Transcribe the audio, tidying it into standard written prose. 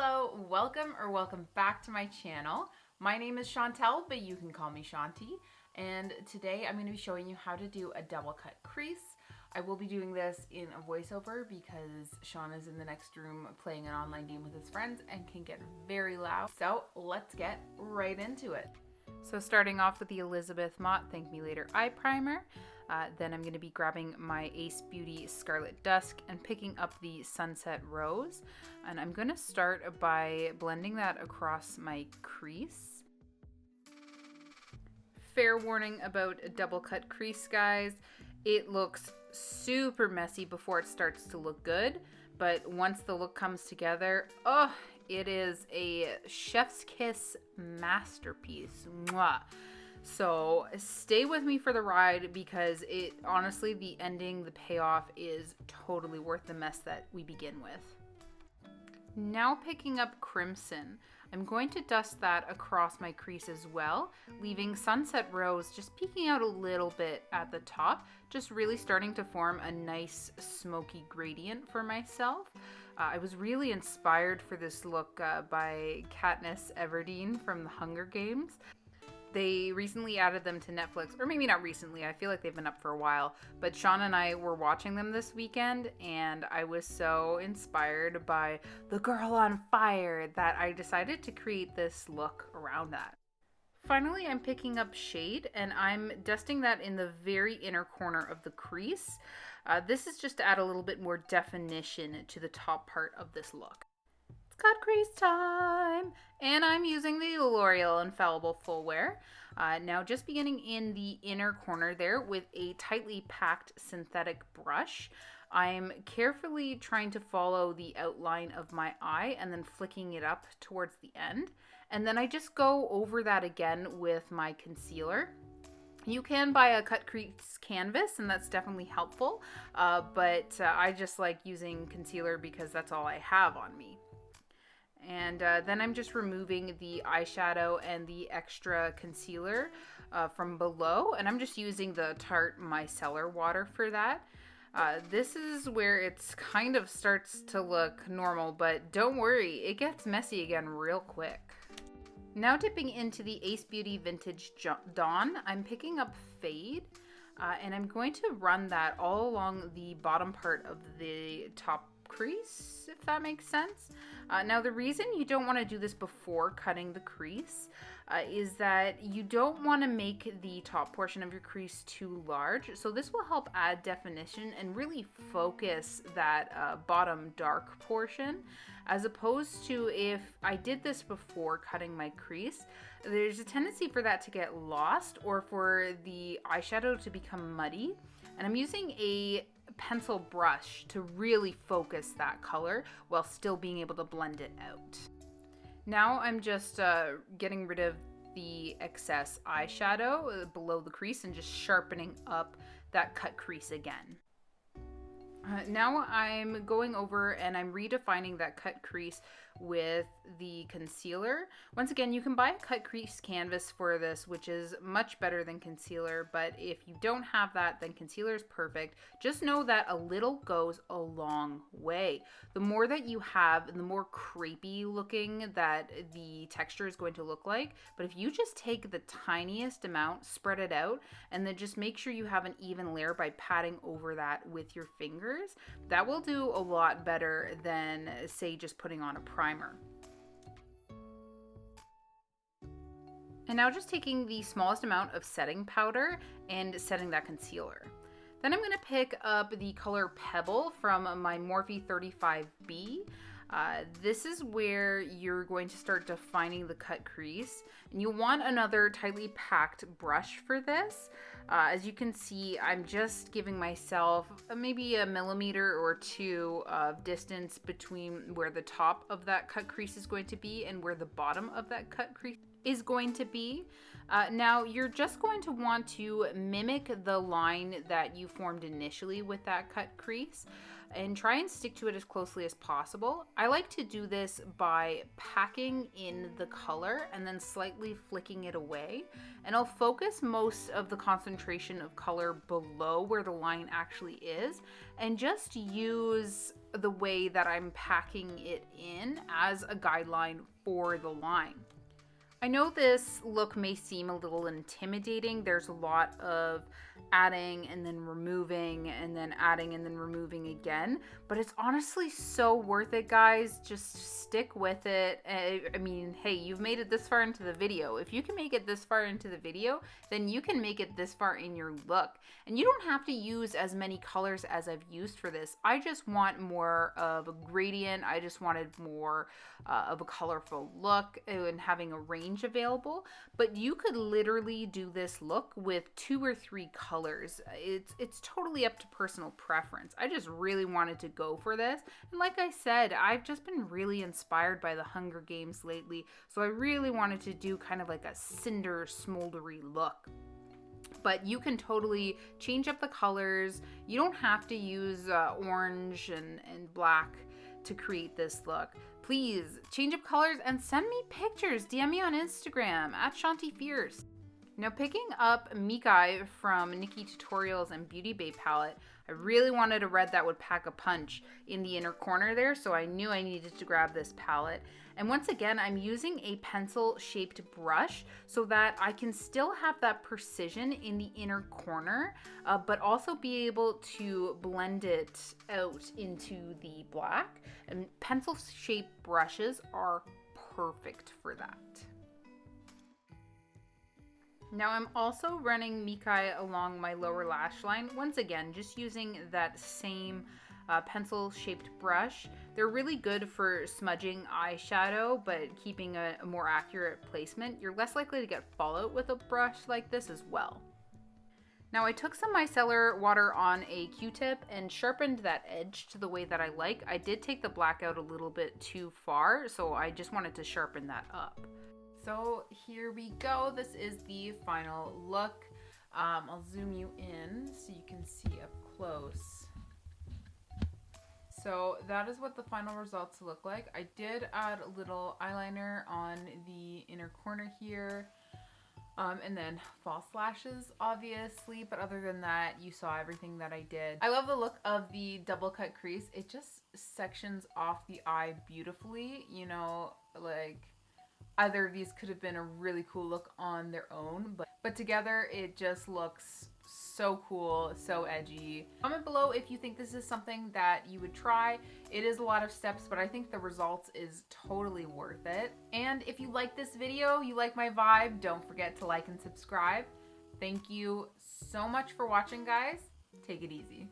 Hello, welcome back to my channel. My name is Chantel, but you can call me Chanty. And today I'm going to be showing you how to do a double cut crease. I will be doing this in a voiceover because Sean is in the next room playing an online game with his friends and can get very loud. So let's get right into it. So starting off with the Elizabeth Mott Thank Me Later eye primer. Then I'm going to be grabbing my Ace Beauty Scarlet Dusk and picking up the Sunset Rose. And I'm going to start by blending that across my crease. Fair warning about a double cut crease, guys. It looks super messy before it starts to look good. But once the look comes together, oh, it is a chef's kiss masterpiece. Mwah. So stay with me for the ride because it honestly, the ending, the payoff is totally worth the mess that we begin with. Now picking up Crimson, I'm going to dust that across my crease as well, leaving Sunset Rose just peeking out a little bit at the top, just really starting to form a nice smoky gradient for myself. I was really inspired for this look by Katniss Everdeen from the Hunger Games. They recently added them to Netflix, or maybe not recently, I feel like they've been up for a while, but Sean and I were watching them this weekend, and I was so inspired by the girl on fire that I decided to create this look around that. Finally, I'm picking up shade, and I'm dusting that in the very inner corner of the crease. This is just to add a little bit more definition to the top part of this look. Cut crease time, and I'm using the L'Oreal Infallible Full Wear. Now just beginning in the inner corner there with a tightly packed synthetic brush. I'm carefully trying to follow the outline of my eye and then flicking it up towards the end. And then I just go over that again with my concealer. You can buy a cut crease canvas, and that's definitely helpful, but I just like using concealer because that's all I have on me. And then I'm just removing the eyeshadow and the extra concealer from below. And I'm just using the Tarte Micellar water for that. This is where it's kind of starts to look normal, but don't worry, it gets messy again real quick. Now dipping into the Ace Beauty Vintage Dawn, I'm picking up Fade. And I'm going to run that all along the bottom part of the top crease, if that makes sense. Now the reason you don't want to do this before cutting the crease is that you don't want to make the top portion of your crease too large. So this will help add definition and really focus that bottom dark portion, as opposed to if I did this before cutting my crease, there's a tendency for that to get lost or for the eyeshadow to become muddy. And I'm using a pencil brush to really focus that color while still being able to blend it out. Now I'm just getting rid of the excess eyeshadow below the crease and just sharpening up that cut crease again. Now I'm going over and I'm redefining that cut crease with the concealer. Once again, you can buy a cut crease canvas for this, which is much better than concealer, but if you don't have that, then concealer is perfect. Just know that a little goes a long way. The more that you have, the more crepey looking that the texture is going to look like. But if you just take the tiniest amount, spread it out, and then just make sure you have an even layer by patting over that with your fingers, that will do a lot better than, say, just putting on a primer. And now just taking the smallest amount of setting powder and setting that concealer. Then I'm going to pick up the color Pebble from my Morphe 35B. This is where you're going to start defining the cut crease, and you want another tightly packed brush for this. As you can see, I'm just giving myself maybe a millimeter or two of distance between where the top of that cut crease is going to be and where the bottom of that cut crease is going to be. Now you're just going to want to mimic the line that you formed initially with that cut crease and try and stick to it as closely as possible. I like to do this by packing in the color and then slightly flicking it away. And I'll focus most of the concentration of color below where the line actually is and just use the way that I'm packing it in as a guideline for the line. I know this look may seem a little intimidating. There's a lot of adding and then removing and then adding and then removing again, but it's honestly so worth it, guys. Just stick with it. I mean, hey, you've made it this far into the video. If you can make it this far into the video, then you can make it this far in your look. And you don't have to use as many colors as I've used for this. I just want more of a gradient. I just wanted more of a colorful look and having a range available. But you could literally do this look with 2 or 3 colors. It's totally up to personal preference. I just really wanted to go for this. And like I said, I've just been really inspired by the Hunger Games lately. So I really wanted to do kind of like a cinder smoldery look. But you can totally change up the colors. You don't have to use orange and black to create this look. Please change up colors and send me pictures. DM me on Instagram at @ShantyFierce. Now, picking up Mikai from Nikkie Tutorials and Beauty Bay palette, I really wanted a red that would pack a punch in the inner corner there, so I knew I needed to grab this palette. And once again, I'm using a pencil-shaped brush so that I can still have that precision in the inner corner, but also be able to blend it out into the black. And pencil-shaped brushes are perfect for that. Now I'm also running Mikai along my lower lash line, once again just using that same pencil-shaped brush. They're really good for smudging eyeshadow, but keeping a more accurate placement. You're less likely to get fallout with a brush like this as well. Now I took some micellar water on a Q-tip and sharpened that edge to the way that I like. I did take the black out a little bit too far, so I just wanted to sharpen that up. So here we go. This is the final look. I'll zoom you in so you can see up close. So that is what the final results look like. I did add a little eyeliner on the inner corner here. And then false lashes, obviously, but other than that, you saw everything that I did. I love the look of the double cut crease. It just sections off the eye beautifully, you know, like either of these could have been a really cool look on their own, but together it just looks so cool, so edgy. Comment below if you think this is something that you would try. It is a lot of steps, but I think the results is totally worth it. And if you like this video, you like my vibe, don't forget to like and subscribe. Thank you so much for watching, guys. Take it easy.